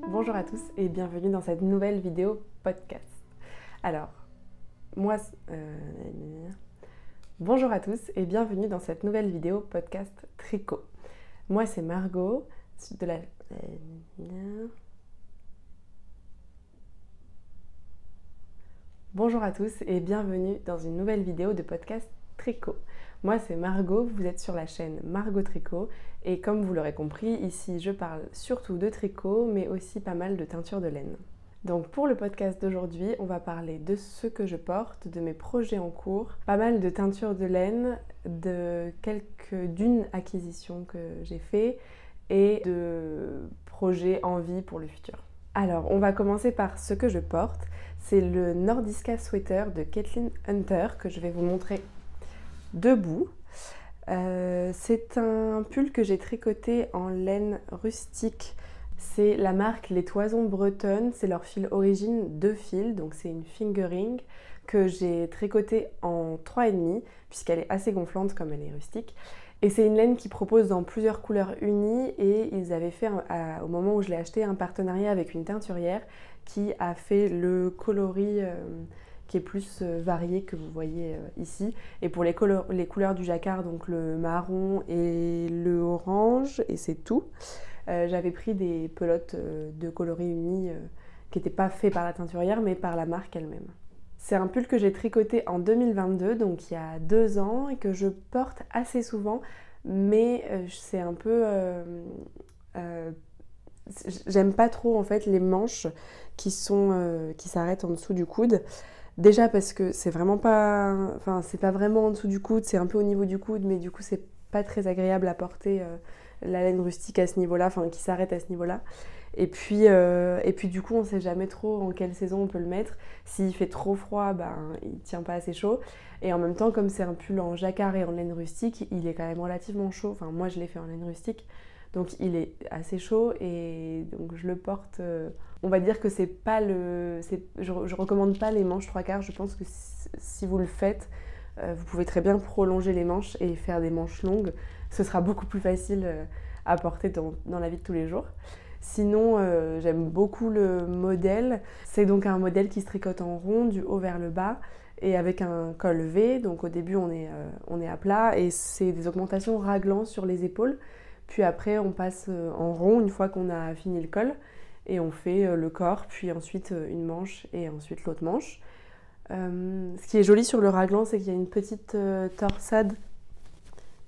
Bonjour à tous et bienvenue dans cette nouvelle vidéo podcast. Alors, bonjour à tous et bienvenue dans cette nouvelle vidéo podcast tricot. Moi c'est Margot de la... Bonjour à tous et bienvenue dans une nouvelle vidéo de podcast tricot. Moi c'est Margot, vous êtes sur la chaîne Margot Tricot et comme vous l'aurez compris, ici je parle surtout de tricot mais aussi pas mal de teinture de laine. Donc pour le podcast d'aujourd'hui, on va parler de ce que je porte, de mes projets en cours, pas mal de teinture de laine, d'une acquisition que j'ai fait et de projets en vie pour le futur. Alors on va commencer par ce que je porte. C'est le Nordiska Sweater de Kathleen Hunter que je vais vous montrer debout. C'est un pull que j'ai tricoté en laine rustique. C'est la marque Les Toisons Bretonnes, c'est leur fil origine 2 fils, donc c'est une fingering que j'ai tricoté en 3,5 puisqu'elle est assez gonflante comme elle est rustique. Et c'est une laine qui propose dans plusieurs couleurs unies et ils avaient fait, au moment où je l'ai acheté, un partenariat avec une teinturière qui a fait le coloris qui est plus varié que vous voyez ici. Et pour les couleurs du jacquard, donc le marron et le orange, et c'est tout. J'avais pris des pelotes de coloris unis qui n'étaient pas faits par la teinturière mais par la marque elle-même. C'est un pull que j'ai tricoté en 2022, donc il y a 2 ans, et que je porte assez souvent, mais c'est un peu... j'aime pas trop en fait les manches qui s'arrêtent en dessous du coude. Déjà parce que c'est vraiment pas... Enfin, c'est pas vraiment en dessous du coude, c'est un peu au niveau du coude, mais du coup c'est pas très agréable à porter la laine rustique à ce niveau-là, enfin qui s'arrête à ce niveau-là. Et puis du coup on sait jamais trop en quelle saison on peut le mettre. S'il fait trop froid, il tient pas assez chaud. Et en même temps, comme c'est un pull en jacquard et en laine rustique, il est quand même relativement chaud. Enfin moi je l'ai fait en laine rustique, donc il est assez chaud et donc je le porte... On va dire que c'est pas le... Je recommande pas les manches 3/4, je pense que si vous le faites, vous pouvez très bien prolonger les manches et faire des manches longues. Ce sera beaucoup plus facile à porter dans la vie de tous les jours. Sinon, j'aime beaucoup le modèle. C'est donc un modèle qui se tricote en rond du haut vers le bas et avec un col V. Donc au début, on est à plat et c'est des augmentations raglant sur les épaules. Puis après, on passe en rond une fois qu'on a fini le col et on fait le corps, puis ensuite une manche et ensuite l'autre manche. Ce qui est joli sur le raglan, c'est qu'il y a une petite torsade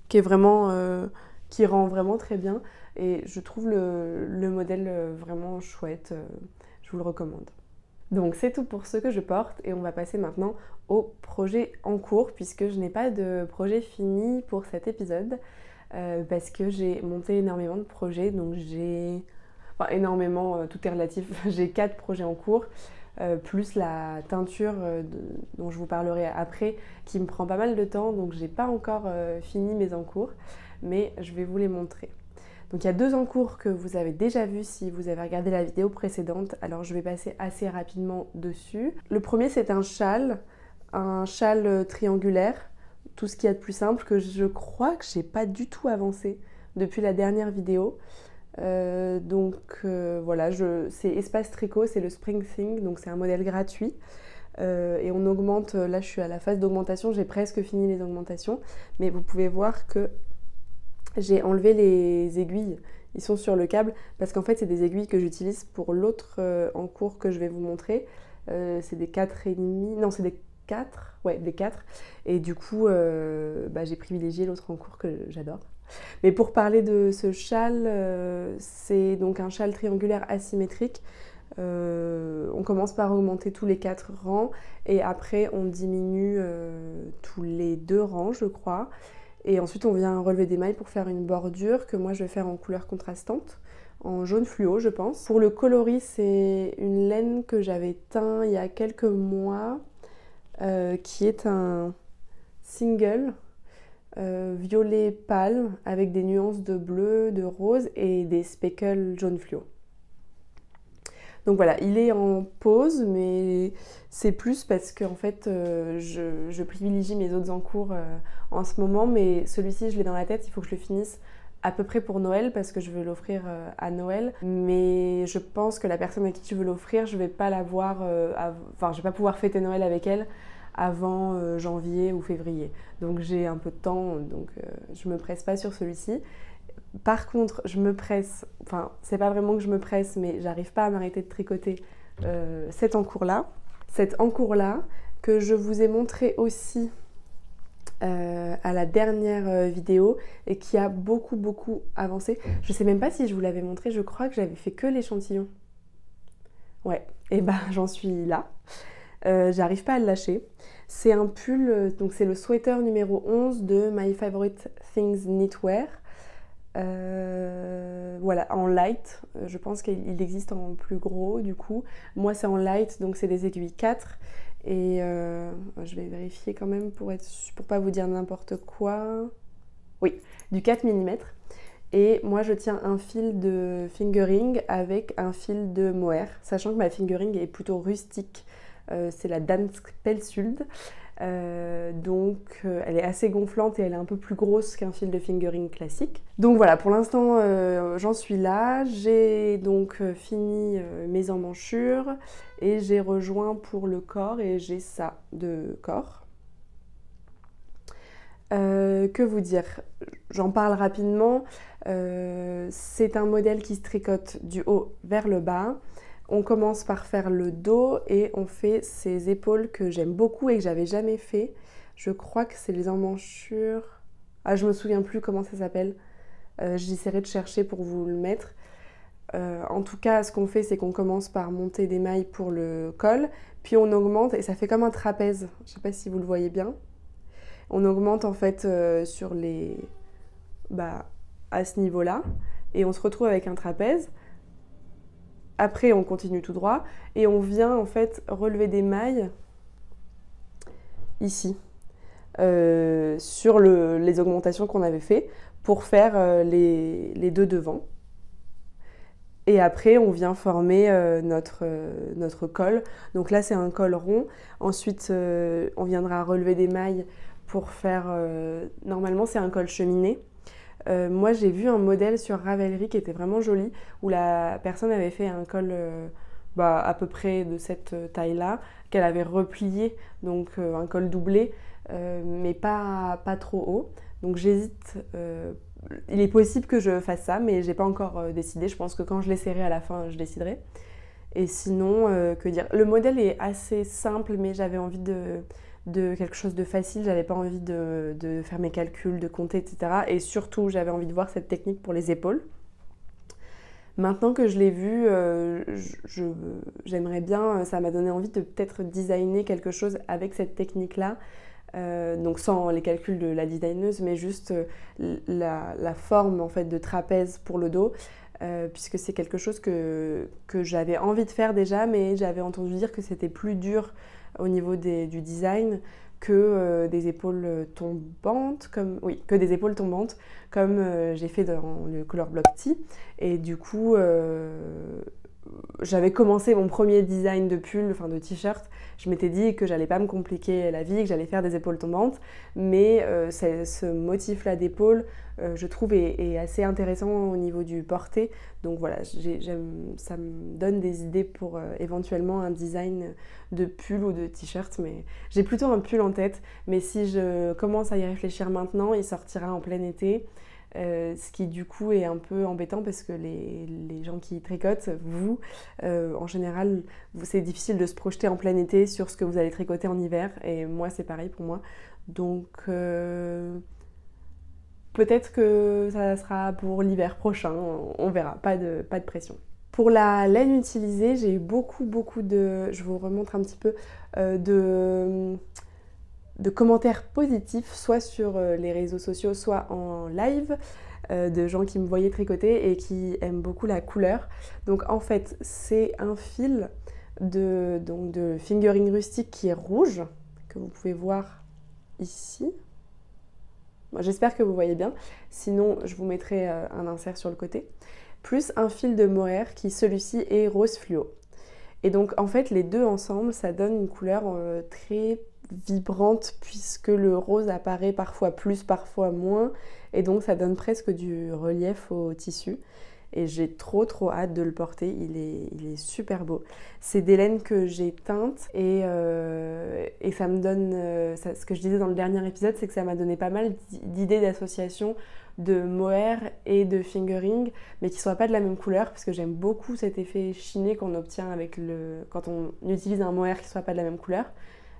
qui rend vraiment très bien. Et je trouve le modèle vraiment chouette, je vous le recommande. Donc c'est tout pour ce que je porte et on va passer maintenant au projet en cours puisque je n'ai pas de projet fini pour cet épisode parce que j'ai monté énormément de projets, donc énormément, tout est relatif, j'ai 4 projets en cours. Plus la teinture dont je vous parlerai après qui me prend pas mal de temps, donc j'ai pas encore fini mes encours mais je vais vous les montrer. Donc il y a 2 encours que vous avez déjà vus si vous avez regardé la vidéo précédente, alors je vais passer assez rapidement dessus. Le premier c'est un châle triangulaire, tout ce qu'il y a de plus simple, que je crois que j'ai pas du tout avancé depuis la dernière vidéo. Voilà, c'est Espace Tricot, c'est le Spring Thing, donc c'est un modèle gratuit. Et on augmente, là je suis à la phase d'augmentation, j'ai presque fini les augmentations, mais vous pouvez voir que j'ai enlevé les aiguilles, ils sont sur le câble, parce qu'en fait c'est des aiguilles que j'utilise pour l'autre encours que je vais vous montrer. C'est des 4,5, non c'est des 4, ouais des 4, et du coup j'ai privilégié l'autre encours que j'adore. Mais pour parler de ce châle, c'est donc un châle triangulaire asymétrique. On commence par augmenter tous les 4 rangs et après on diminue tous les 2 rangs je crois. Et ensuite on vient relever des mailles pour faire une bordure que moi je vais faire en couleur contrastante, en jaune fluo je pense. Pour le coloris, c'est une laine que j'avais teint il y a quelques mois, qui est un single violet pâle avec des nuances de bleu, de rose et des speckles jaune fluo. Donc voilà, il est en pause, mais c'est plus parce que en fait, je privilégie mes autres encours en ce moment, mais celui-ci, je l'ai dans la tête, il faut que je le finisse à peu près pour Noël parce que je veux l'offrir à Noël, mais je pense que la personne à qui je veux l'offrir, je vais pas la voir, enfin je vais pas pouvoir fêter Noël avec elle avant janvier ou février. Donc j'ai un peu de temps, donc je me presse pas sur celui-ci. Par contre, je me presse, enfin c'est pas vraiment que je me presse, mais j'arrive pas à m'arrêter de tricoter cet encours-là. Cet encours-là que je vous ai montré aussi à la dernière vidéo et qui a beaucoup avancé. Je sais même pas si je vous l'avais montré, je crois que j'avais fait que l'échantillon. Ouais, et bah j'en suis là. J'arrive pas à le lâcher. C'est un pull, donc c'est le sweater numéro 11 de My Favorite Things Knitwear. Voilà, en light. Je pense qu'il existe en plus gros du coup. Moi c'est en light, donc c'est des aiguilles 4. Et je vais vérifier quand même pour pas vous dire n'importe quoi. Oui, du 4 mm. Et moi je tiens un fil de fingering avec un fil de mohair, sachant que ma fingering est plutôt rustique. C'est la Dansk Pelsuld. Donc elle est assez gonflante et elle est un peu plus grosse qu'un fil de fingering classique. Donc voilà, pour l'instant j'en suis là. J'ai donc fini mes emmanchures et j'ai rejoint pour le corps et j'ai ça de corps. Que vous dire? J'en parle rapidement. C'est un modèle qui se tricote du haut vers le bas. On commence par faire le dos et on fait ses épaules que j'aime beaucoup et que j'avais jamais fait. Je crois que c'est les emmanchures. Ah, je me souviens plus comment ça s'appelle. J'essaierai de chercher pour vous le mettre. En tout cas, ce qu'on fait, c'est qu'on commence par monter des mailles pour le col, puis on augmente et ça fait comme un trapèze. Je sais pas si vous le voyez bien. On augmente en fait sur les, à ce niveau-là et on se retrouve avec un trapèze. Après, on continue tout droit et on vient en fait relever des mailles ici sur les augmentations qu'on avait fait pour faire les deux devant. Et après, on vient former notre col. Donc là, c'est un col rond. Ensuite, on viendra relever des mailles pour faire... normalement, c'est un col cheminé. Moi, j'ai vu un modèle sur Ravelry qui était vraiment joli, où la personne avait fait un col à peu près de cette taille-là, qu'elle avait replié, donc un col doublé, mais pas trop haut. Donc j'hésite, il est possible que je fasse ça, mais j'ai pas encore décidé. Je pense que quand je l'essaierai à la fin, je déciderai. Et sinon, que dire? Le modèle est assez simple, mais j'avais envie de quelque chose de facile, j'avais pas envie de faire mes calculs, de compter, etc. Et surtout, j'avais envie de voir cette technique pour les épaules. Maintenant que je l'ai vu, j'aimerais bien, ça m'a donné envie de peut-être designer quelque chose avec cette technique-là. Donc sans les calculs de la designeuse, mais juste la forme en fait de trapèze pour le dos. Puisque c'est quelque chose que j'avais envie de faire déjà, mais j'avais entendu dire que c'était plus dur au niveau du design que des épaules tombantes, que des épaules tombantes, comme j'ai fait dans le Color Block Tee. Et du coup, j'avais commencé mon premier design de pull, enfin de t-shirt. Je m'étais dit que j'allais pas me compliquer la vie, que j'allais faire des épaules tombantes, mais ce motif-là d'épaule, je trouve, est assez intéressant au niveau du porté. Donc voilà, ça me donne des idées pour éventuellement un design de pull ou de t-shirt, mais j'ai plutôt un pull en tête. Mais si je commence à y réfléchir maintenant, il sortira en plein été. Ce qui du coup est un peu embêtant parce que les gens qui tricotent, en général, c'est difficile de se projeter en plein été sur ce que vous allez tricoter en hiver, et moi c'est pareil pour moi. Donc peut-être que ça sera pour l'hiver prochain, on verra, pas de pression. Pour la laine utilisée, j'ai eu beaucoup de... Je vous remontre un petit peu de commentaires positifs, soit sur les réseaux sociaux, soit en live, de gens qui me voyaient tricoter et qui aiment beaucoup la couleur. Donc en fait, c'est un fil de fingering rustique qui est rouge, que vous pouvez voir ici. Bon, j'espère que vous voyez bien, sinon je vous mettrai un insert sur le côté. Plus un fil de mohair qui, celui-ci, est rose fluo. Et donc en fait, les deux ensemble, ça donne une couleur très vibrante puisque le rose apparaît parfois plus, parfois moins, et donc ça donne presque du relief au tissu. Et j'ai trop hâte de le porter, il est super beau. C'est des laines que j'ai teintes et ça me donne, ce que je disais dans le dernier épisode, c'est que ça m'a donné pas mal d'idées d'association de mohair et de fingering, mais qui ne soient pas de la même couleur, parce que j'aime beaucoup cet effet chiné qu'on obtient quand on utilise un mohair qui ne soit pas de la même couleur.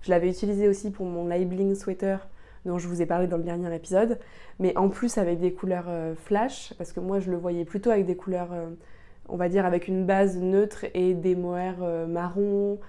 Je l'avais utilisé aussi pour mon labeling sweater dont je vous ai parlé dans le dernier épisode, mais en plus avec des couleurs flash, parce que moi je le voyais plutôt avec des couleurs, on va dire avec une base neutre et des mohairs marron,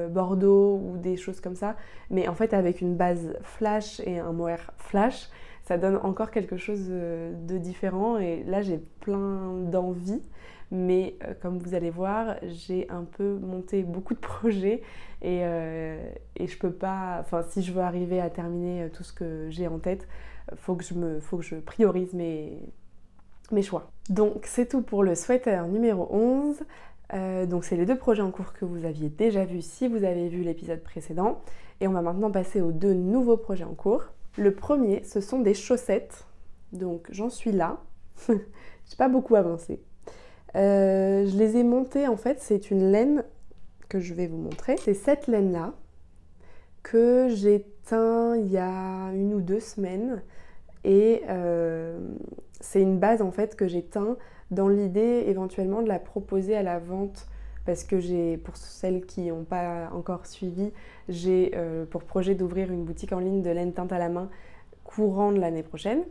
bordeaux ou des choses comme ça, mais en fait avec une base flash et un mohair flash, ça donne encore quelque chose de différent, et là j'ai plein d'envie. Mais comme vous allez voir, j'ai un peu monté beaucoup de projets et je peux pas, enfin si je veux arriver à terminer tout ce que j'ai en tête, faut que je priorise mes choix. Donc c'est tout pour le sweater numéro 11. Donc c'est les 2 projets en cours que vous aviez déjà vus si vous avez vu l'épisode précédent. Et on va maintenant passer aux 2 nouveaux projets en cours. Le premier, ce sont des chaussettes. Donc j'en suis là. J'ai pas beaucoup avancé. Je les ai montées, en fait, c'est une laine que je vais vous montrer. C'est cette laine-là que j'ai teint il y a 1 ou 2 semaines. Et c'est une base, en fait, que j'ai teint dans l'idée éventuellement de la proposer à la vente. Parce que pour celles qui n'ont pas encore suivi, j'ai pour projet d'ouvrir une boutique en ligne de laine teinte à la main courant de l'année prochaine.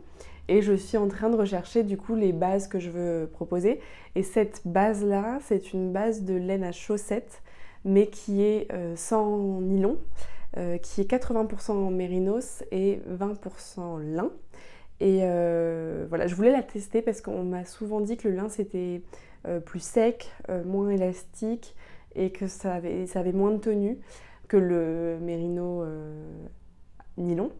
Et je suis en train de rechercher du coup les bases que je veux proposer. Et cette base-là, c'est une base de laine à chaussettes, mais qui est sans nylon, qui est 80% mérinos et 20% lin. Et voilà, je voulais la tester parce qu'on m'a souvent dit que le lin c'était plus sec, moins élastique et que ça avait moins de tenue que le mérino nylon.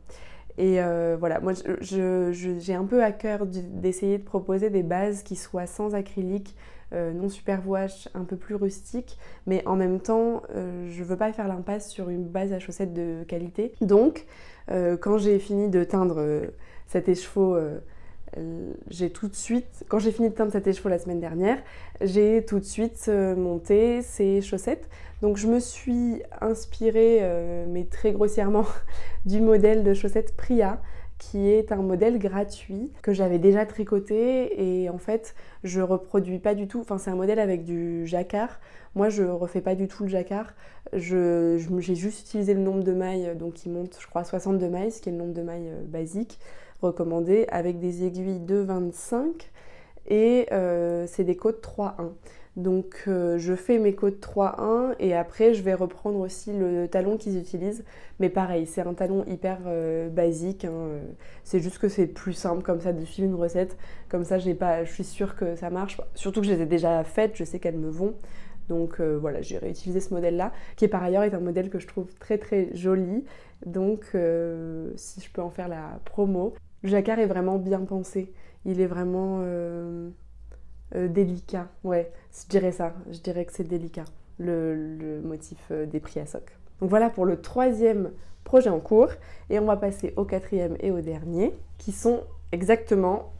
Et voilà, moi j'ai un peu à cœur d'essayer de proposer des bases qui soient sans acrylique, non superwash, un peu plus rustiques, mais en même temps, je veux pas faire l'impasse sur une base à chaussettes de qualité. Donc, quand j'ai fini de teindre cet écheveau, quand j'ai fini de teindre cet écheveau la semaine dernière, j'ai tout de suite monté ces chaussettes. Donc je me suis inspirée, mais très grossièrement, du modèle de chaussettes Priya, qui est un modèle gratuit que j'avais déjà tricoté, et en fait je reproduis pas du tout, enfin c'est un modèle avec du jacquard. Moi je refais pas du tout le jacquard, j'ai juste utilisé le nombre de mailles, donc il monte je crois 62 mailles, ce qui est le nombre de mailles basique recommandé, avec des aiguilles de 25, et c'est des côtes 3-1. Donc je fais mes côtes 3-1 et après je vais reprendre aussi le talon qu'ils utilisent. Mais pareil, c'est un talon hyper basique, hein. C'est juste que c'est plus simple comme ça de suivre une recette. Comme ça je suis sûre que ça marche. Surtout que je les ai déjà faites, je sais qu'elles me vont. Donc voilà, j'ai réutilisé ce modèle-là, qui par ailleurs est un modèle que je trouve très très joli. Donc si je peux en faire la promo. Le jacquard est vraiment bien pensé. Il est vraiment... délicat, ouais, je dirais ça, je dirais que c'est délicat, le motif des pris à soc. Donc voilà pour le 3e projet en cours, et on va passer au 4e et au dernier, qui sont exactement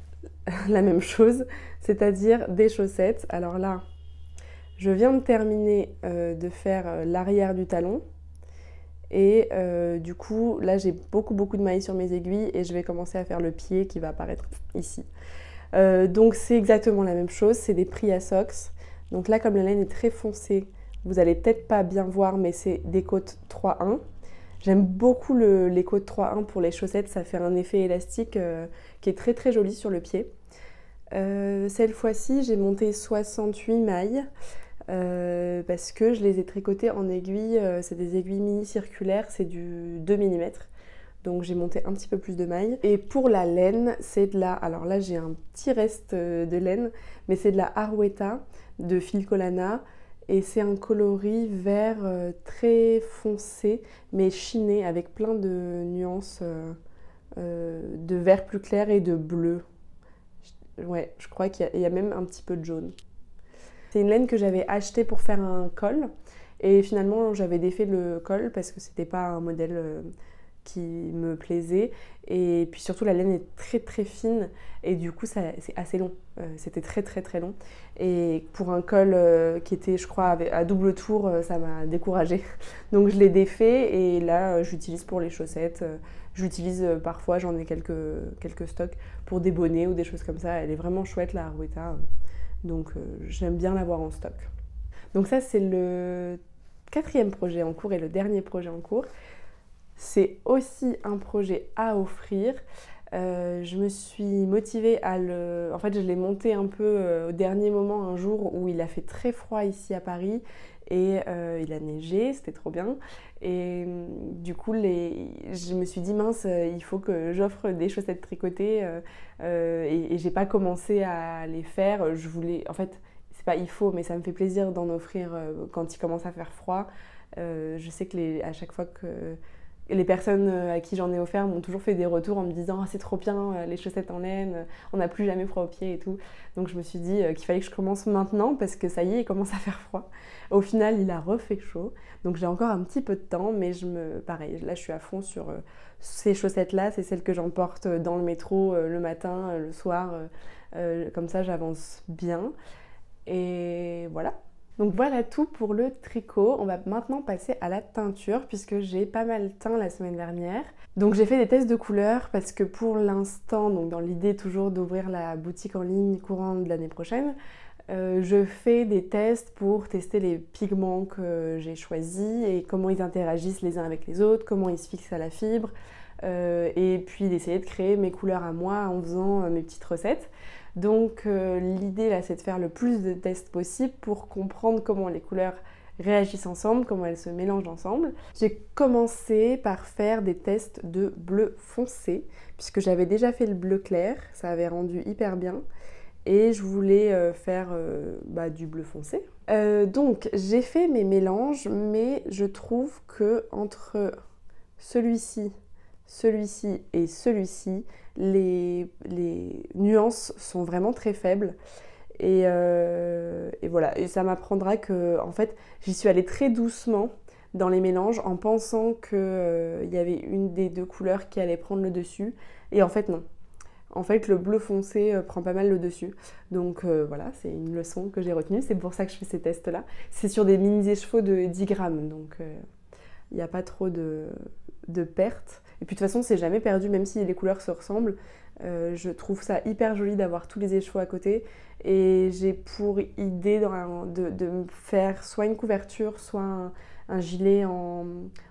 la même chose, c'est-à-dire des chaussettes. Alors là, je viens de terminer de faire l'arrière du talon, et du coup, là j'ai beaucoup de mailles sur mes aiguilles, et je vais commencer à faire le pied qui va apparaître ici. Donc c'est exactement la même chose, c'est des pris à socks. Donc là, comme la laine est très foncée, vous allez peut-être pas bien voir, mais c'est des côtes 3-1. J'aime beaucoup les côtes 3-1 pour les chaussettes, ça fait un effet élastique qui est très très joli sur le pied. Cette fois-ci, j'ai monté 68 mailles parce que je les ai tricotées en aiguilles, c'est des aiguilles mini circulaires, c'est du 2 mm. Donc j'ai monté un petit peu plus de mailles. Et pour la laine, c'est de la... Alors là j'ai un petit reste de laine, mais c'est de la Arwetta de Filcolana. Et c'est un coloris vert très foncé, mais chiné, avec plein de nuances de vert plus clair et de bleu. Ouais, je crois qu'il y a même un petit peu de jaune. C'est une laine que j'avais achetée pour faire un col. Et finalement, j'avais défait le col parce que c'était pas un modèle qui me plaisait. Et puis surtout, la laine est très très fine et du coup, c'est assez long. C'était très très très long. Et pour un col qui était, je crois, à double tour, ça m'a découragée. Donc je l'ai défait et là, j'utilise pour les chaussettes. J'utilise parfois, j'en ai quelques stocks pour des bonnets ou des choses comme ça. Elle est vraiment chouette, la Arwetta. Donc j'aime bien l'avoir en stock. Donc ça, c'est le 4e projet en cours et le dernier projet en cours. C'est aussi un projet à offrir. Je me suis motivée à le... En fait, je l'ai monté un peu au dernier moment, un jour où il a fait très froid ici à Paris et il a neigé, c'était trop bien. Et du coup, je me suis dit, mince, il faut que j'offre des chaussettes tricotées et j'ai pas commencé à les faire. Je voulais... En fait, c'est pas il faut, mais ça me fait plaisir d'en offrir quand il commence à faire froid. Je sais que à chaque fois que... les personnes à qui j'en ai offert m'ont toujours fait des retours en me disant ah, c'est trop bien les chaussettes en laine, on n'a plus jamais froid aux pieds et tout. Donc je me suis dit qu'il fallait que je commence maintenant parce que ça y est, il commence à faire froid. Au final, il a refait chaud, donc j'ai encore un petit peu de temps, mais pareil, là je suis à fond sur ces chaussettes-là, c'est celles que j'emporte dans le métro le matin, le soir, comme ça j'avance bien. Et voilà. Donc voilà tout pour le tricot. On va maintenant passer à la teinture puisque j'ai pas mal teint la semaine dernière. Donc j'ai fait des tests de couleurs parce que pour l'instant, donc dans l'idée toujours d'ouvrir la boutique en ligne courant de l'année prochaine, je fais des tests pour tester les pigments que j'ai choisis et comment ils interagissent les uns avec les autres, comment ils se fixent à la fibre, et puis d'essayer de créer mes couleurs à moi en faisant mes petites recettes. Donc l'idée là c'est de faire le plus de tests possible pour comprendre comment les couleurs réagissent ensemble, comment elles se mélangent ensemble. J'ai commencé par faire des tests de bleu foncé puisque j'avais déjà fait le bleu clair, ça avait rendu hyper bien et je voulais faire du bleu foncé. Donc j'ai fait mes mélanges mais je trouve que entre celui-ci et celui-ci, les nuances sont vraiment très faibles. Et voilà, et ça m'apprendra que, en fait, j'y suis allée très doucement dans les mélanges en pensant qu'il y avait une des deux couleurs qui allait prendre le dessus. Et en fait, non. En fait, le bleu foncé prend pas mal le dessus. Donc voilà, c'est une leçon que j'ai retenue. C'est pour ça que je fais ces tests-là. C'est sur des mini échevaux de 10 grammes. Donc il n'y a pas trop de pertes. Et puis de toute façon, c'est jamais perdu, même si les couleurs se ressemblent. Je trouve ça hyper joli d'avoir tous les écheveaux à côté. Et j'ai pour idée de me faire soit une couverture, soit un gilet en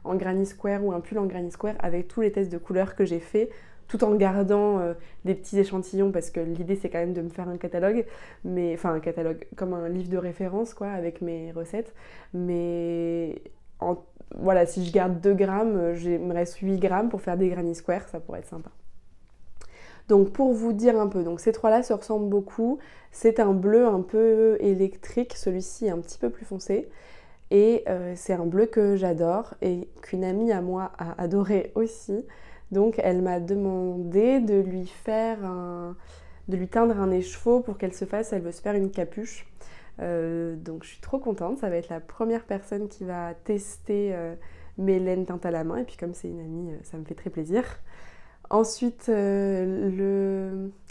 granny square ou un pull en granny square avec tous les tests de couleurs que j'ai fait, tout en gardant des petits échantillons parce que l'idée c'est quand même de me faire un catalogue, enfin un catalogue comme un livre de référence quoi, avec mes recettes. Mais voilà, si je garde 2 grammes, il me reste 8 grammes pour faire des granny square, ça pourrait être sympa. Donc pour vous dire un peu, donc ces trois-là se ressemblent beaucoup. C'est un bleu un peu électrique, celui-ci est un petit peu plus foncé. Et c'est un bleu que j'adore et qu'une amie à moi a adoré aussi. Donc elle m'a demandé de lui teindre un écheveau pour qu'elle veut se faire une capuche. Donc je suis trop contente, ça va être la première personne qui va tester mes laines teintes à la main. Et puis comme c'est une amie, ça me fait très plaisir. Ensuite,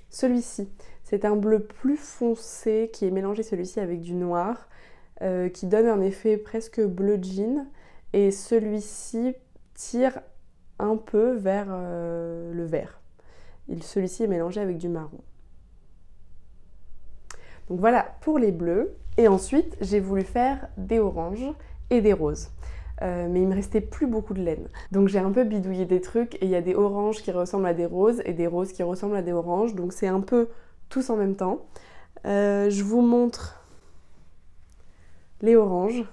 celui-ci, c'est un bleu plus foncé qui est mélangé celui-ci avec du noir qui donne un effet presque bleu jean et celui-ci tire un peu vers le vert. Celui-ci est mélangé avec du marron. Donc voilà pour les bleus. Et ensuite, j'ai voulu faire des oranges et des roses. Mais il me restait plus beaucoup de laine. Donc j'ai un peu bidouillé des trucs et il y a des oranges qui ressemblent à des roses et des roses qui ressemblent à des oranges. Donc c'est un peu tous en même temps. Je vous montre les oranges.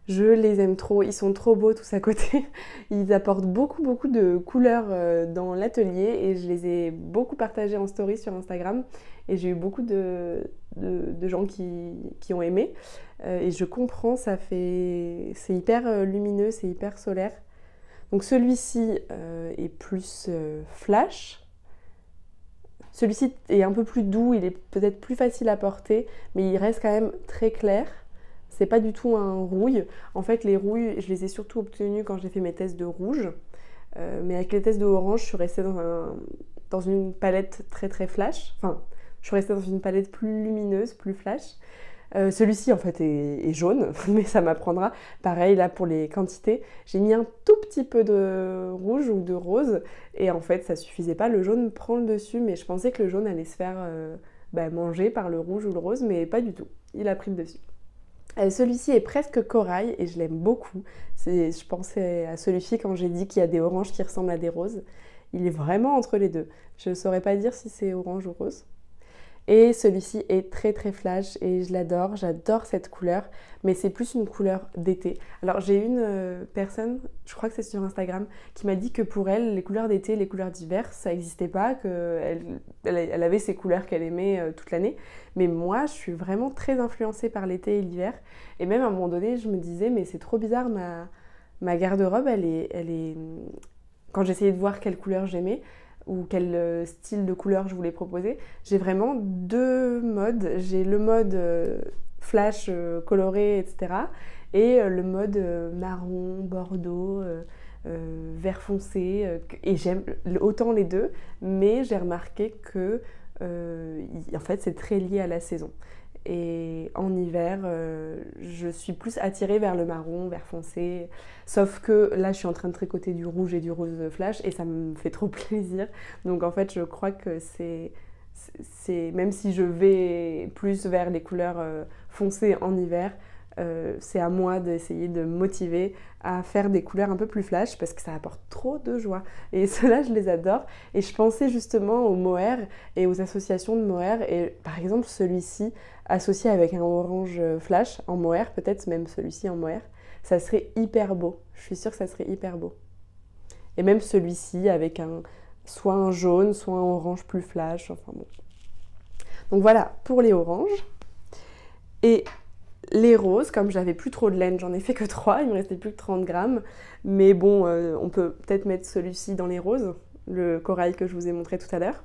Je les aime trop, ils sont trop beaux tous à côté. Ils apportent beaucoup de couleurs dans l'atelier et je les ai beaucoup partagés en story sur Instagram. Et j'ai eu beaucoup de gens qui ont aimé. Et je comprends, c'est hyper lumineux, c'est hyper solaire. Donc celui-ci est plus flash. Celui-ci est un peu plus doux, il est peut-être plus facile à porter, mais il reste quand même très clair. c'est pas du tout un rouille. En fait, les rouilles, je les ai surtout obtenues quand j'ai fait mes tests de rouge. Mais avec les tests de orange, je suis restée dans une palette très très flash. Enfin, je suis restée dans une palette plus lumineuse, plus flash. Celui-ci en fait est jaune, mais ça m'apprendra. Pareil là pour les quantités, j'ai mis un tout petit peu de rouge ou de rose et en fait ça suffisait pas, le jaune prend le dessus, mais je pensais que le jaune allait se faire manger par le rouge ou le rose, mais pas du tout, il a pris le dessus. Celui-ci est presque corail et je l'aime beaucoup. Je pensais à celui-ci quand j'ai dit qu'il y a des oranges qui ressemblent à des roses. Il est vraiment entre les deux. Je ne saurais pas dire si c'est orange ou rose. Et celui-ci est très très flash et je l'adore, j'adore cette couleur, mais c'est plus une couleur d'été. Alors j'ai une personne, je crois que c'est sur Instagram, qui m'a dit que pour elle, les couleurs d'été, les couleurs d'hiver, ça n'existait pas, qu'elle avait ces couleurs qu'elle aimait toute l'année. Mais moi, je suis vraiment très influencée par l'été et l'hiver. Et même à un moment donné, je me disais, mais c'est trop bizarre, ma garde-robe, elle est... Quand j'essayais de voir quelle couleur j'aimais, ou quel style de couleur je voulais proposer, j'ai vraiment deux modes. J'ai le mode flash coloré, etc. Et le mode marron, bordeaux, vert foncé. Et j'aime autant les deux, mais j'ai remarqué que en fait c'est très lié à la saison. Et en hiver, je suis plus attirée vers le marron, vert foncé. Sauf que là, je suis en train de tricoter du rouge et du rose flash et ça me fait trop plaisir. Donc en fait, je crois que même si je vais plus vers les couleurs foncées en hiver, c'est à moi d'essayer de me motiver à faire des couleurs un peu plus flash parce que ça apporte trop de joie. Et ceux-là, je les adore. Et je pensais justement aux mohair et aux associations de mohair. Et par exemple, celui-ci associé avec un orange flash en mohair, peut-être même celui-ci en mohair, ça serait hyper beau. Je suis sûre que ça serait hyper beau. Et même celui-ci avec soit un jaune, soit un orange plus flash. Enfin bon. Donc voilà pour les oranges. Et les roses, comme j'avais plus trop de laine, j'en ai fait que 3, il me restait plus que 30 grammes. Mais bon, on peut peut-être mettre celui-ci dans les roses, le corail que je vous ai montré tout à l'heure.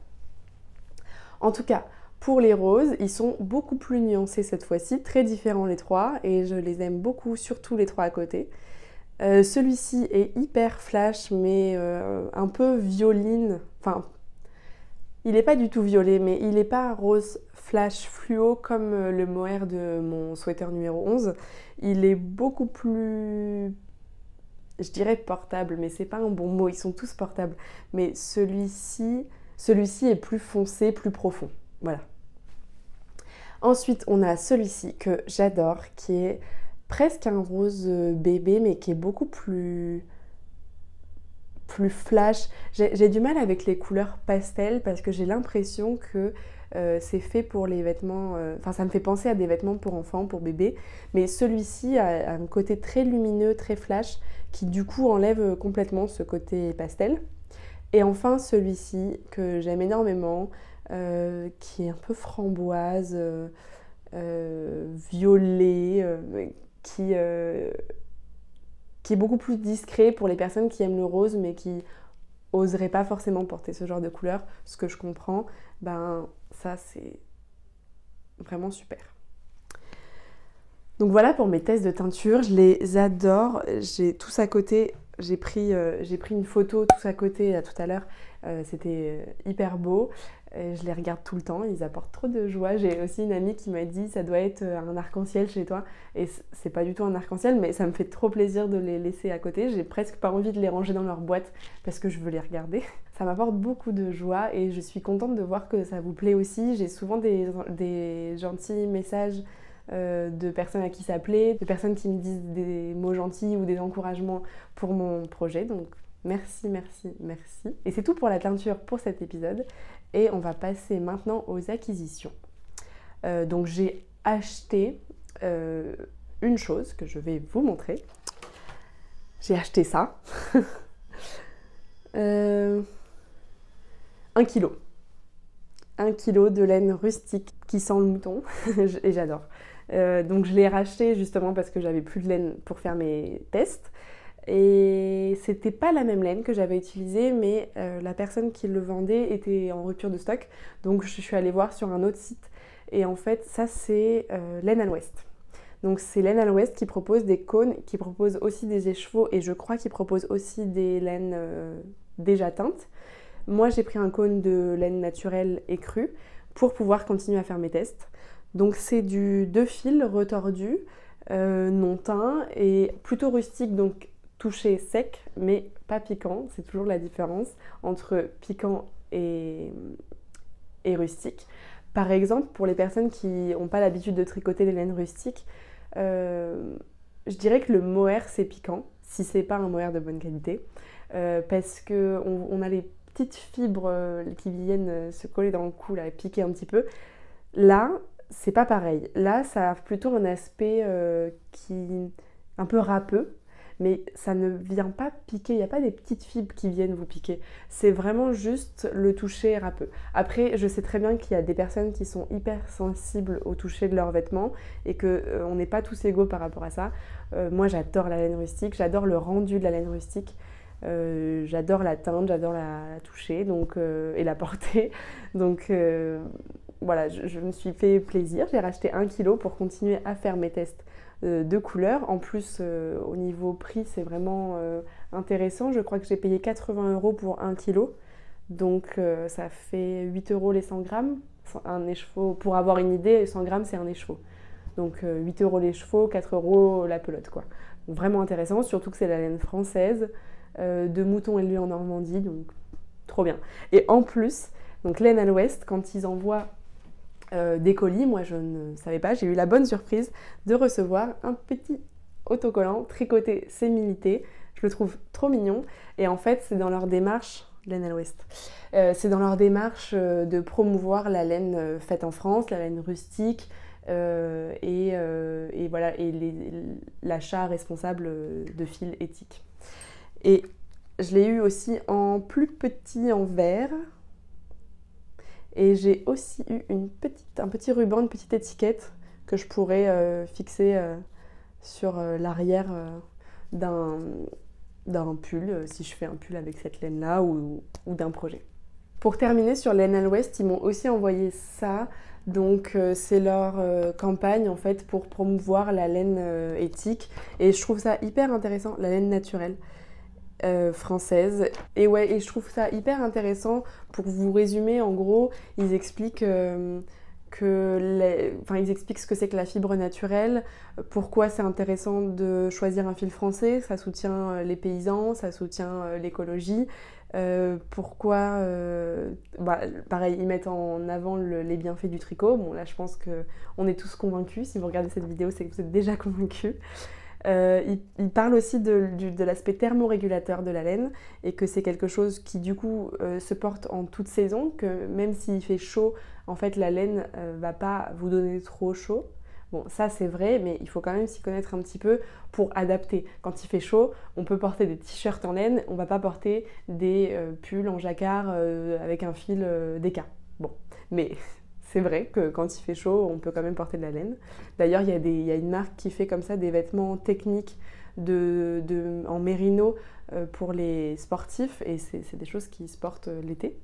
En tout cas, pour les roses, ils sont beaucoup plus nuancés cette fois-ci, très différents les trois, et je les aime beaucoup, surtout les trois à côté. Celui-ci est hyper flash, mais un peu violine. Enfin, il n'est pas du tout violet, mais il n'est pas rose flash fluo comme le mohair de mon sweater numéro 11. Il est beaucoup plus, je dirais portable, mais c'est pas un bon mot, ils sont tous portables. Mais celui-ci est plus foncé, plus profond. Voilà. Ensuite, on a celui-ci que j'adore, qui est presque un rose bébé, mais qui est beaucoup plus flash. J'ai du mal avec les couleurs pastel parce que j'ai l'impression que c'est fait pour les vêtements, enfin ça me fait penser à des vêtements pour enfants, pour bébés, mais celui-ci a un côté très lumineux, très flash, qui du coup enlève complètement ce côté pastel. Et enfin celui-ci que j'aime énormément, qui est un peu framboise, violet, qui est beaucoup plus discret pour les personnes qui aiment le rose mais qui n'oseraient pas forcément porter ce genre de couleur, ce que je comprends. Ben ça c'est vraiment super. Donc voilà pour mes tests de teinture, je les adore. J'ai tous à côté, j'ai pris une photo tous à côté tout à l'heure, c'était hyper beau. Et je les regarde tout le temps, ils apportent trop de joie. J'ai aussi une amie qui m'a dit ça doit être un arc-en-ciel chez toi. Et c'est pas du tout un arc-en-ciel, mais ça me fait trop plaisir de les laisser à côté. J'ai presque pas envie de les ranger dans leur boîte parce que je veux les regarder. Ça m'apporte beaucoup de joie et je suis contente de voir que ça vous plaît aussi. J'ai souvent des gentils messages de personnes à qui ça plaît, de personnes qui me disent des mots gentils ou des encouragements pour mon projet. Donc merci, merci, merci. Et c'est tout pour la teinture pour cet épisode. Et on va passer maintenant aux acquisitions. Donc j'ai acheté une chose que je vais vous montrer. J'ai acheté ça. 1 kilo. 1 kilo de laine rustique qui sent le mouton. Et j'adore. Donc je l'ai racheté justement parce que j'avais plus de laine pour faire mes tests. Et c'était pas la même laine que j'avais utilisée, mais la personne qui le vendait était en rupture de stock, donc je suis allée voir sur un autre site. Et en fait, ça c'est laine à l'ouest. Donc c'est Laine à l'Ouest qui propose des cônes, qui propose aussi des écheveaux et je crois qu'ils proposent aussi des laines déjà teintes. Moi j'ai pris un cône de laine naturelle et crue pour pouvoir continuer à faire mes tests. Donc c'est du 2 fils retordu, non teint et plutôt rustique, donc touché sec mais pas piquant. C'est toujours la différence entre piquant et rustique. Par exemple, pour les personnes qui n'ont pas l'habitude de tricoter les laines rustiques, je dirais que le mohair c'est piquant, si c'est pas un mohair de bonne qualité, parce qu'on a les petites fibres qui viennent se coller dans le cou là, et piquer un petit peu. Là, c'est pas pareil. Là, ça a plutôt un aspect un peu râpeux, mais ça ne vient pas piquer. Il n'y a pas des petites fibres qui viennent vous piquer. C'est vraiment juste le toucher râpeux. Après, je sais très bien qu'il y a des personnes qui sont hyper sensibles au toucher de leurs vêtements et qu'on n'est pas tous égaux par rapport à ça. Moi, j'adore la laine rustique, j'adore le rendu de la laine rustique. J'adore la teinte, j'adore la toucher donc, et la porter. Donc voilà, je me suis fait plaisir. J'ai racheté 1 kg pour continuer à faire mes tests de couleurs. En plus, au niveau prix, c'est vraiment intéressant. Je crois que j'ai payé 80 € pour 1 kg. Donc ça fait 8 € les 100 grammes. Un écheveau, pour avoir une idée, 100 grammes c'est un écheveau. Donc 8 € l'écheveau, 4 € la pelote quoi. Donc, vraiment intéressant, surtout que c'est la laine française, de moutons élevés en Normandie, donc trop bien. Et en plus, donc Laine à l'Ouest, quand ils envoient des colis, moi je ne savais pas, j'ai eu la bonne surprise de recevoir un petit autocollant tricoté sémilité. Je le trouve trop mignon et en fait c'est dans leur démarche, Laine à l'Ouest, c'est dans leur démarche de promouvoir la laine faite en France, la laine rustique et voilà, et l'achat responsable de fils éthiques. Et je l'ai eu aussi en plus petit en vert. Et j'ai aussi eu un petit ruban, une petite étiquette que je pourrais fixer sur l'arrière d'un pull, si je fais un pull avec cette laine-là ou d'un projet. Pour terminer sur Laine à l'Ouest, ils m'ont aussi envoyé ça. Donc c'est leur campagne en fait pour promouvoir la laine éthique. Et je trouve ça hyper intéressant, la laine naturelle. Française. Et ouais, et je trouve ça hyper intéressant. Pour vous résumer, en gros, ils expliquent ils expliquent ce que c'est que la fibre naturelle, pourquoi c'est intéressant de choisir un fil français, ça soutient les paysans, ça soutient l'écologie. Pourquoi, pareil, ils mettent en avant les bienfaits du tricot. Bon, là, je pense qu'on est tous convaincus. Si vous regardez cette vidéo, c'est que vous êtes déjà convaincus. Il parle aussi de l'aspect thermorégulateur de la laine et que c'est quelque chose qui du coup se porte en toute saison, que même s'il fait chaud, en fait la laine va pas vous donner trop chaud. Bon, ça c'est vrai, mais il faut quand même s'y connaître un petit peu pour adapter. Quand il fait chaud, on peut porter des t-shirts en laine, on va pas porter des pulls en jacquard avec un fil déca. Bon, mais c'est vrai que quand il fait chaud, on peut quand même porter de la laine. D'ailleurs, il y a une marque qui fait comme ça des vêtements techniques en mérino pour les sportifs et c'est des choses qui se portent l'été.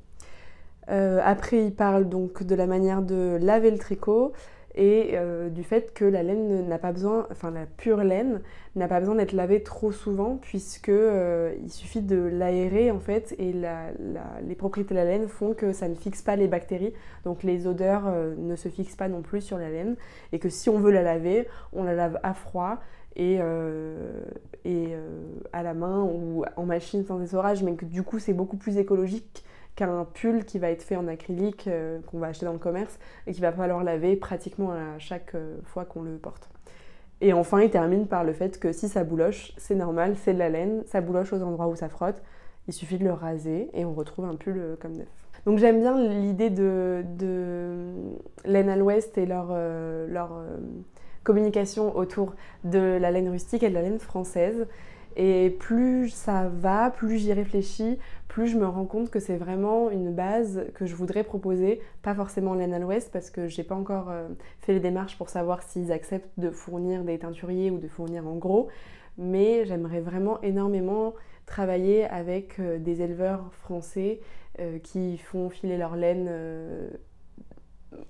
Après, il parle donc de la manière de laver le tricot et du fait que la laine n'a pas besoin, enfin la pure laine n'a pas besoin d'être lavée trop souvent puisque il suffit de l'aérer en fait et les propriétés de la laine font que ça ne fixe pas les bactéries, donc les odeurs ne se fixent pas non plus sur la laine et que si on veut la laver, on la lave à froid et à la main ou en machine sans essorage, mais que du coup c'est beaucoup plus écologique qu'un pull qui va être fait en acrylique qu'on va acheter dans le commerce et qu'il va falloir laver pratiquement à chaque fois qu'on le porte. Et enfin, il termine par le fait que si ça bouloche, c'est normal, c'est de la laine, ça bouloche aux endroits où ça frotte, il suffit de le raser et on retrouve un pull comme neuf. Donc j'aime bien l'idée de Laine à l'Ouest et leur communication autour de la laine rustique et de la laine française. Et plus ça va, plus j'y réfléchis, plus je me rends compte que c'est vraiment une base que je voudrais proposer, pas forcément Laine à l'Ouest parce que j'ai pas encore fait les démarches pour savoir s'ils acceptent de fournir des teinturiers ou de fournir en gros, mais j'aimerais vraiment énormément travailler avec des éleveurs français qui font filer leur laine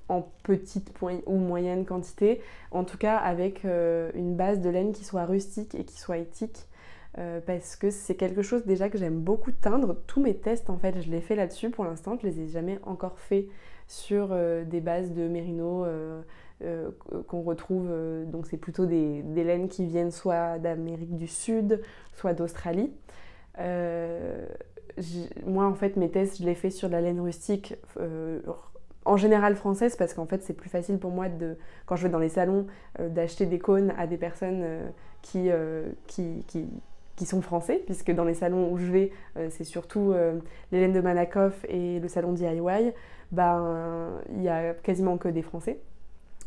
en petite ou moyenne quantité, en tout cas avec une base de laine qui soit rustique et qui soit éthique. Parce que c'est quelque chose déjà que j'aime beaucoup teindre. Tous mes tests en fait je les fais là-dessus pour l'instant, je les ai jamais encore fait sur des bases de mérino qu'on retrouve, donc c'est plutôt des laines qui viennent soit d'Amérique du Sud, soit d'Australie. Moi en fait mes tests je les fais sur de la laine rustique, en général française, parce qu'en fait c'est plus facile pour moi quand je vais dans les salons d'acheter des cônes à des personnes qui sont français, puisque dans les salons où je vais, c'est surtout les laines de Malakoff et le salon DIY, il y a quasiment que des Français.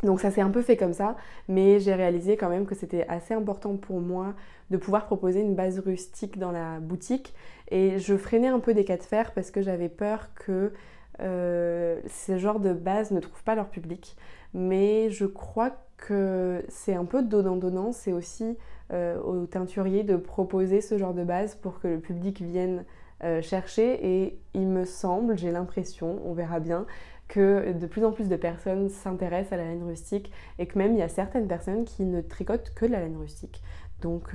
Donc ça s'est un peu fait comme ça, mais j'ai réalisé quand même que c'était assez important pour moi de pouvoir proposer une base rustique dans la boutique, et je freinais un peu des cas de fer parce que j'avais peur que ce genre de base ne trouve pas leur public. Mais je crois que c'est un peu donnant-donnant, c'est aussi aux teinturiers de proposer ce genre de base pour que le public vienne chercher, et il me semble, j'ai l'impression, on verra bien, que de plus en plus de personnes s'intéressent à la laine rustique, et que même il y a certaines personnes qui ne tricotent que de la laine rustique. Donc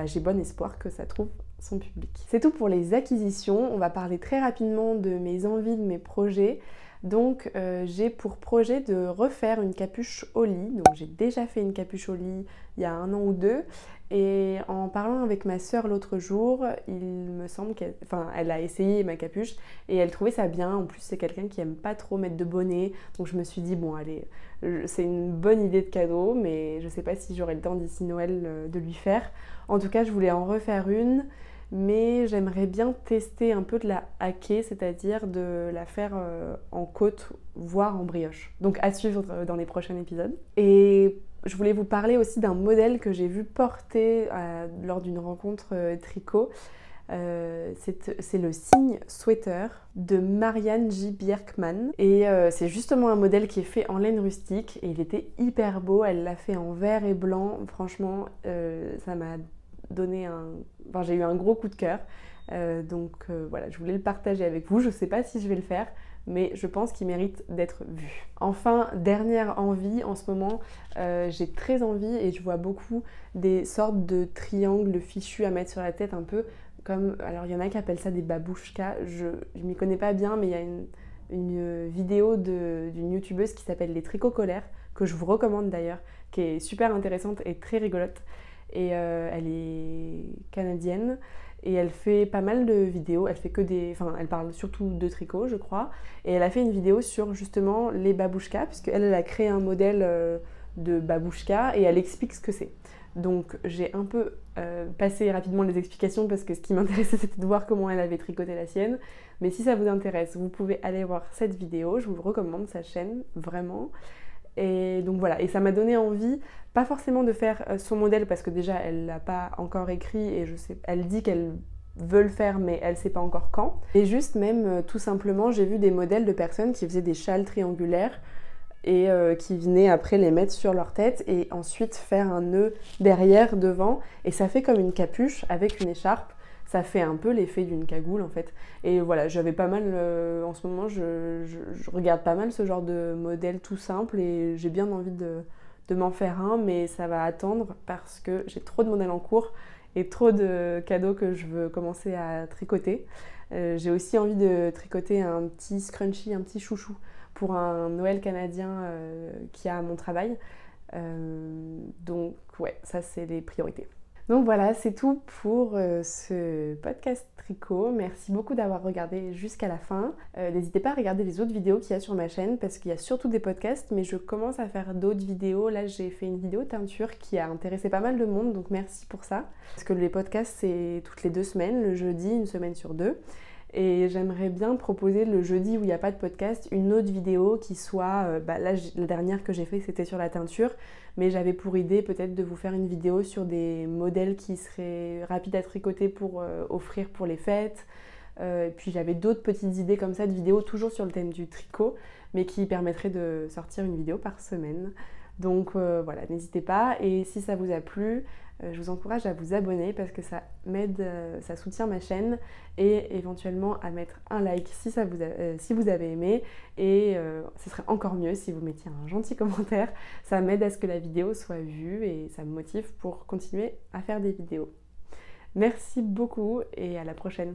j'ai bon espoir que ça trouve son public. C'est tout pour les acquisitions. On va parler très rapidement de mes envies, de mes projets. Donc j'ai pour projet de refaire une capuche au lit. Donc j'ai déjà fait une capuche au lit il y a 1 an ou 2. Et en parlant avec ma sœur l'autre jour, il me semble elle a essayé ma capuche et elle trouvait ça bien. En plus c'est quelqu'un qui aime pas trop mettre de bonnet. Donc je me suis dit bon allez, c'est une bonne idée de cadeau, mais je sais pas si j'aurai le temps d'ici Noël de lui faire. En tout cas je voulais en refaire une. Mais j'aimerais bien tester un peu de la hacker, c'est-à-dire de la faire en côte, voire en brioche. Donc à suivre dans les prochains épisodes. Et je voulais vous parler aussi d'un modèle que j'ai vu porter lors d'une rencontre tricot. C'est le Signe Sweater de Marianne J. Bjerkman. Et c'est justement un modèle qui est fait en laine rustique, et il était hyper beau. Elle l'a fait en vert et blanc. Franchement, ça m'a donné j'ai eu un gros coup de cœur. Voilà, je voulais le partager avec vous. Je ne sais pas si je vais le faire, mais je pense qu'il mérite d'être vu. Enfin, dernière envie, en ce moment, j'ai très envie, et je vois beaucoup des sortes de triangles fichus à mettre sur la tête, un peu comme, alors il y en a qui appellent ça des babouchkas, je m'y connais pas bien, mais il y a une vidéo d'une youtubeuse qui s'appelle Les Tricots Colères, que je vous recommande d'ailleurs, qui est super intéressante et très rigolote. Et elle est canadienne, et elle fait pas mal de vidéos, elle parle surtout de tricot je crois, et elle a fait une vidéo sur justement les babouchkas, puisqu'elle a créé un modèle de babouchka, et elle explique ce que c'est. Donc j'ai un peu passé rapidement les explications, parce que ce qui m'intéressait c'était de voir comment elle avait tricoté la sienne, mais si ça vous intéresse, vous pouvez aller voir cette vidéo, je vous recommande sa chaîne, vraiment. Et donc voilà, et ça m'a donné envie, pas forcément de faire son modèle, parce que déjà elle l'a pas encore écrit, et elle dit qu'elle veut le faire, mais elle sait pas encore quand. Et juste même tout simplement, j'ai vu des modèles de personnes qui faisaient des châles triangulaires et qui venaient après les mettre sur leur tête et ensuite faire un nœud derrière, devant, et ça fait comme une capuche avec une écharpe. Ça fait un peu l'effet d'une cagoule en fait. Et voilà, j'avais pas mal, en ce moment je regarde pas mal ce genre de modèle tout simple, et j'ai bien envie de m'en faire un, mais ça va attendre parce que j'ai trop de modèles en cours et trop de cadeaux que je veux commencer à tricoter. J'ai aussi envie de tricoter un petit scrunchie, un petit chouchou pour un Noël canadien qui a à mon travail. Donc ouais, ça c'est les priorités. Donc voilà, c'est tout pour ce podcast tricot. Merci beaucoup d'avoir regardé jusqu'à la fin. N'hésitez pas à regarder les autres vidéos qu'il y a sur ma chaîne, parce qu'il y a surtout des podcasts, mais je commence à faire d'autres vidéos. Là, j'ai fait une vidéo teinture qui a intéressé pas mal de monde, donc merci pour ça. Parce que les podcasts, c'est toutes les 2 semaines, le jeudi, 1 semaine sur 2. Et j'aimerais bien proposer le jeudi où il n'y a pas de podcast, une autre vidéo qui soit, là la dernière que j'ai fait c'était sur la teinture, mais j'avais pour idée peut-être de vous faire une vidéo sur des modèles qui seraient rapides à tricoter pour offrir pour les fêtes. Et puis j'avais d'autres petites idées comme ça de vidéos toujours sur le thème du tricot, mais qui permettraient de sortir une vidéo par semaine. Donc voilà, n'hésitez pas. Et si ça vous a plu, je vous encourage à vous abonner parce que ça m'aide, ça soutient ma chaîne, et éventuellement à mettre un like si, si vous avez aimé, et ce serait encore mieux si vous mettiez un gentil commentaire. Ça m'aide à ce que la vidéo soit vue et ça me motive pour continuer à faire des vidéos. Merci beaucoup et à la prochaine.